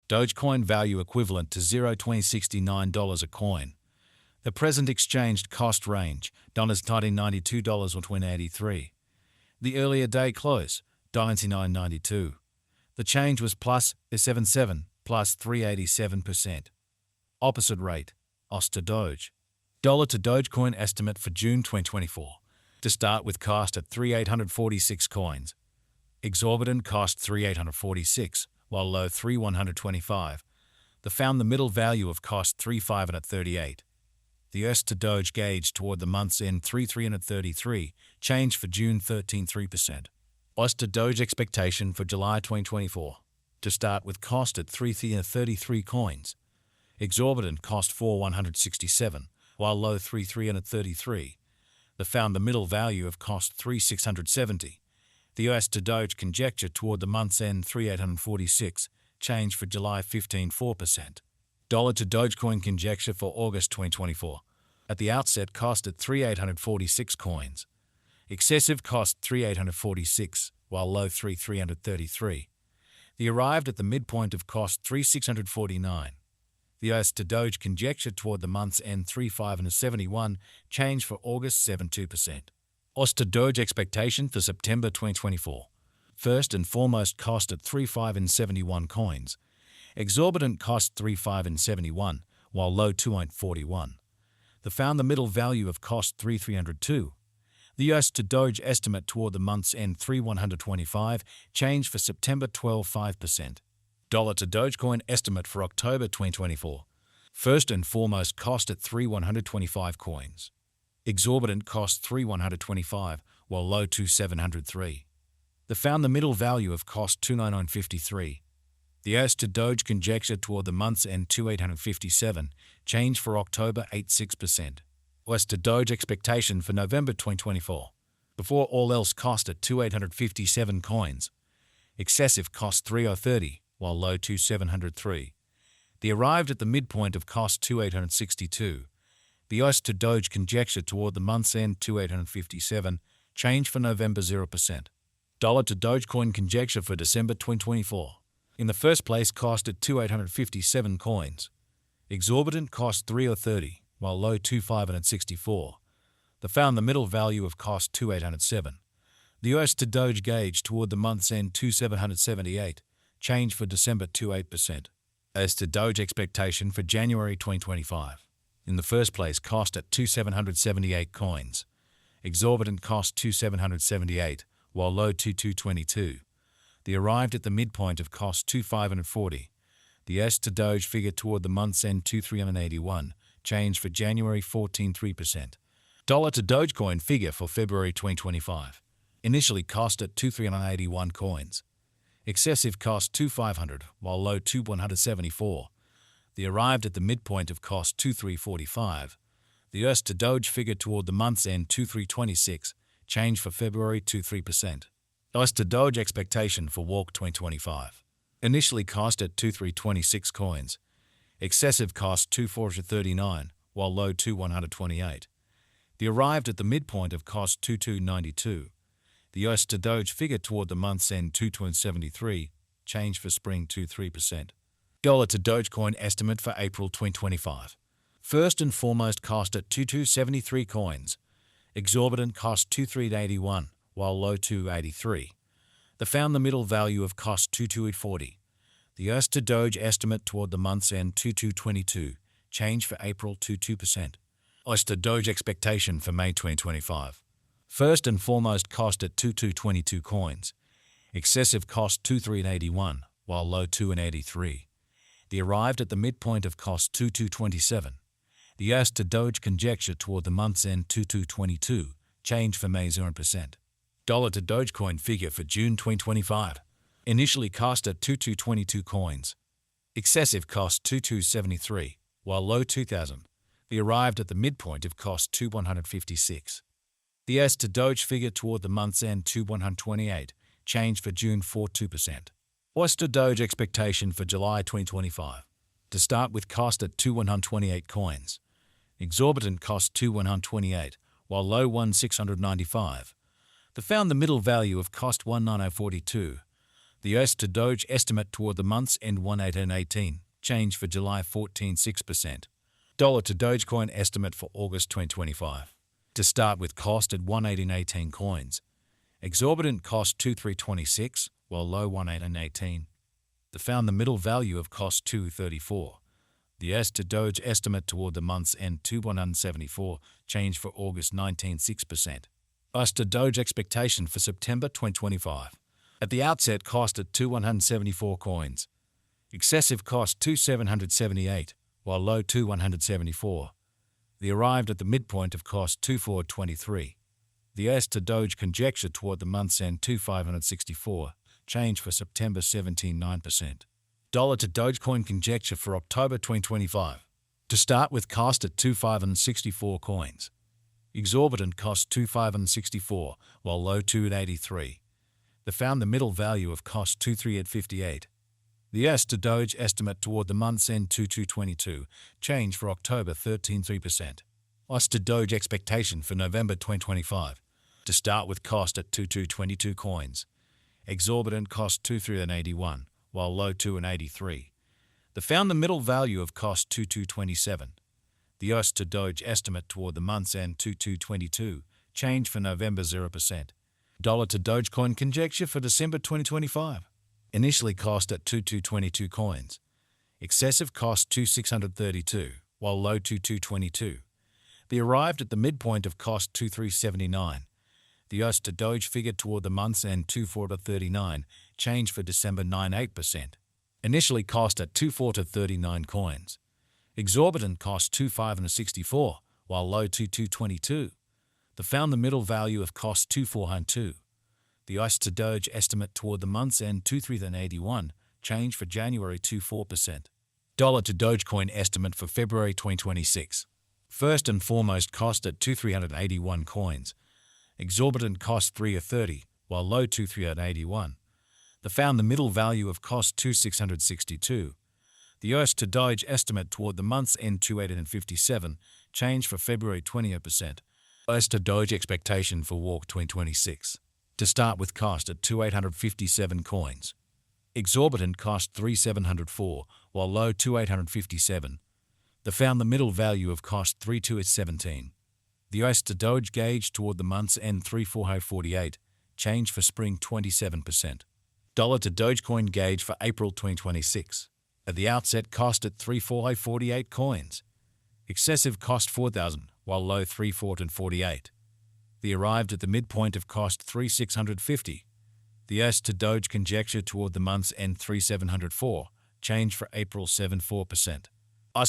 Dogecoin value equivalent to $0.2069 a coin. The present exchanged cost range, $1992 or $20.83. The earlier day close, $99.92. The change was plus 77, plus 387%. Opposite rate, OS to Doge. Dollar to Dogecoin estimate for June 2024. To start with, cost at 3,846 coins. Exorbitant cost 3,846, while low 3,125. The middle value of cost 3,538. The US to Doge gauge toward the month's end 3,333, change for June 13.3%. OS to Doge expectation for July 2024. To start with, cost at 3,333 coins. Exorbitant cost 4,167, while low 3,333. The middle value of cost 3,670. The US to Doge conjecture toward the month's end 3,846, change for July 15.4%. Dollar to Dogecoin conjecture for August 2024. At the outset, cost at 3,846 coins. Excessive cost 3,846, while low 3,333. The arrived at the midpoint of cost 3,649. The US to Doge conjecture toward the month's end 3,571, change for August 7.2%. OS to Doge expectation for September 2024. First and foremost, cost at 3,571 coins. Exorbitant cost 3,571, while low 2.41. The middle value of cost 3,302. The US to Doge estimate toward the month's end 3,125, change for September 12.5%. Dollar to Dogecoin estimate for October 2024. First and foremost, cost at 3,125 coins. Exorbitant cost 3,125, while low 2,703. The middle value of cost 2,953. The US to Doge conjecture toward the month's end 2,857, change for October 8.6%. US to Doge expectation for November 2024. Before all else, cost at 2,857 coins. Excessive cost 3,030, while low 2,703. The arrived at the midpoint of cost 2,862. The US to Doge conjecture toward the month's end 2,857, change for November 0%. Dollar to Dogecoin conjecture for December 2024. In the first place, cost at 2,857 coins. Exorbitant cost 3,030, while low 2,564. The middle value of cost 2,807. The US to Doge gauge toward the month's end 2,778, change for December 2.8%. As to Doge expectation for January 2025. In the first place, cost at 2,778 coins. Exorbitant cost 2,778, while low 2,222. The arrived at the midpoint of cost 2,540. The S to Doge figure toward the month's end 2,381, change for January 14.3%. Dollar to Dogecoin figure for February 2025. Initially cost at 2,381 coins. Excessive cost 2,500, while low 2,174. The arrived at the midpoint of cost 2,345. The US to Doge figure toward the month's end 2,326, change for February 2.3%. US to Doge expectation for Walk 2025. Initially cost at 2,326 coins. Excessive cost 2,439, while low 2,128. The arrived at the midpoint of cost 2,292. The US to Doge figure toward the month's end 2,273, change for spring 2.3%. Dollar to Dogecoin estimate for April 2025. First and foremost, cost at 2,273 coins. Exorbitant cost 2,381, while low 283. The middle value of cost 2,240. The US to Doge estimate toward the month's end 2,222, change for April 2.2%. US to Doge expectation for May 2025. First and foremost, cost at 2,222 coins. Excessive cost 2,381, while low 2,83. The arrived at the midpoint of cost 2,227. The US to Doge conjecture toward the month's end 2,222, change for May 0%. Dollar to Dogecoin figure for June 2025. Initially cost at 2,222 coins. Excessive cost 2,273, while low 2,000. The arrived at the midpoint of cost 2,156. The US to Doge figure toward the month's end 2,128, change for June 4.2%. US to Doge expectation for July 2025. To start with, cost at 2,128 coins. Exorbitant cost 2,128, while low 1,695. The middle value of cost 1,9042. The US to Doge estimate toward the month's end 1.1818, change for July 14.6%. Dollar to Dogecoin estimate for August 2025. To start with cost at 1.1818 coins. Exorbitant cost 2.326, while low 1.1818. Found the middle value of cost 2.34. The US to Doge estimate toward the month's end 2.174, change for August 19.6%. US to Doge expectation for September 2025. At the outset cost at 2.174 coins. Excessive cost 2.778, while low 2.174. The arrived at the midpoint of cost 2.423. The US to Doge conjecture toward the month's end 2.564, change for September 17.9%. Dollar to Dogecoin conjecture for October 2025. To start with cost at 2.564 coins. Exorbitant cost 2.564, while low 2.83. Found the middle value of cost 2.3858. The US to Doge estimate toward the month's end 2.222, change for October 13.3%. US to Doge expectation for November 2025. To start with cost at 2.222 coins. Exorbitant cost 2.381, while low 2.83. Found the middle value of cost 2.227. The US to Doge estimate toward the month's end 2.222, change for November 0%. Dollar to Dogecoin conjecture for December 2025. Initially cost at 2.222 coins. Excessive cost 2.632, while low 2.222. Arrived at the midpoint of cost 2.379. The US to Doge figure toward the month's end 2.439, change for December 9.8%. Initially cost at 2.439 coins. Exorbitant cost 2.564, while low 2.222. Found the middle value of cost 2.412. The US to Doge estimate toward the month's end 2.381, change for January 2.4%. Dollar to Dogecoin estimate for February 2026. First and foremost cost at 2.381 coins. Exorbitant cost 3.30, while low 2.381. Found the middle value of cost 2.662. The US to Doge estimate toward the month's end 2.857, change for February 20%. US to Doge expectation for Walk 2026. To start with cost at 2.857 coins. Exorbitant cost 3.704, while low 2.857. Found the middle value of cost 3.217. The US to Doge gauge toward the month's end 3.4048, change for spring 27%. Dollar to Dogecoin gauge for April 2026. At the outset cost at 3.4048 coins. Excessive cost 4,000, while low 3.448. Arrived at the midpoint of cost 3.650. The US to Doge conjecture toward the month's end 3.704, change for April 7.4%.